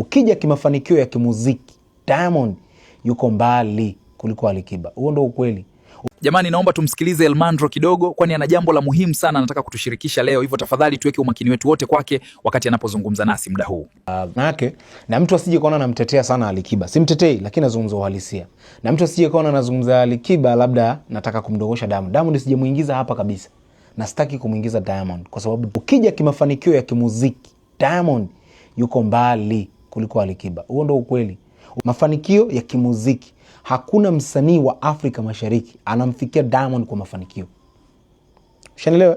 Ukija kimafanikio ya kimuziki, Diamond yuko mbali kuliko Alikiba. Huo ndio ukweli. Jamani, naomba tumsikilize Elmandro kidogo, kwani ana jambo la muhimu sana anataka kutushirikisha leo. Hivyo tafadhali tuweke umakini wetu wote kwake wakati anapozungumza nasi muda huu. Na mtu asije kaona namtetea sana Alikiba. Simtetei, lakini nazungumza uhalisia. Na mtu asije kaona nazungumza Alikiba labda nataka kumdogosha Diamond. Diamond sijamuingiza hapa kabisa. Na sitaki kumuingiza Diamond kwa sababu ukija kimafanikio ya kimuziki, Diamond yuko mbali kuliko Alikiba. Huo ndio ukweli. Mafanikio ya kimuziki, hakuna msanii wa Afrika Mashariki anamfikia Diamond kwa mafanikio. Ushanielewa?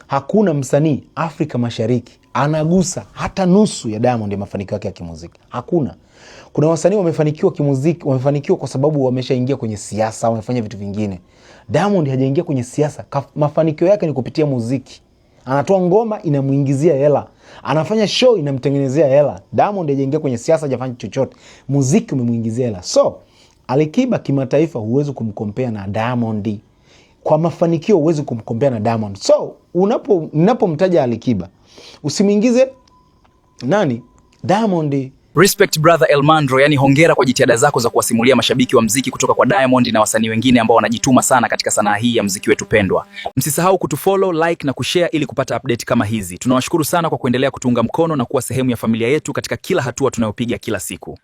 Hakuna msanii Afrika Mashariki anagusa hata nusu ya Diamond ya mafanikio yake ya kimuziki. Hakuna. Kuna wasanii wamefanikiwa kimuziki, wamefanikiwa kwa sababu wameshaingia kwenye siasa, wamefanya vitu vingine. Diamond hajaingia kwenye siasa, mafanikio yake ni kupitia muziki. Anatoa ngoma inamuingizia hela, anafanya show inamtengenezea hela. Diamond hajaingia kwenye siasa, hajafanya chochote, muziki umemuingizia hela. So Alikiba kimataifa huwezi kumkompea na Diamond. Kwa mafanikio huwezi kumkompea na Diamond. So unapomtaja Alikiba usimuingize nani? Diamond. Respect brother Elmandro, yani hongera kwa jitihada zako za kuwasimulia mashabiki wa mziki kutoka kwa Diamond na wasanii wengine ambao wanajituma sana katika sanaa hii ya mziki wetu pendwa. Msisahau kutufollow, like na kushare ili kupata update kama hizi. Tunawashukuru sana kwa kuendelea kutuunga mkono na kuwa sehemu ya familia yetu katika kila hatua tunayopiga kila siku.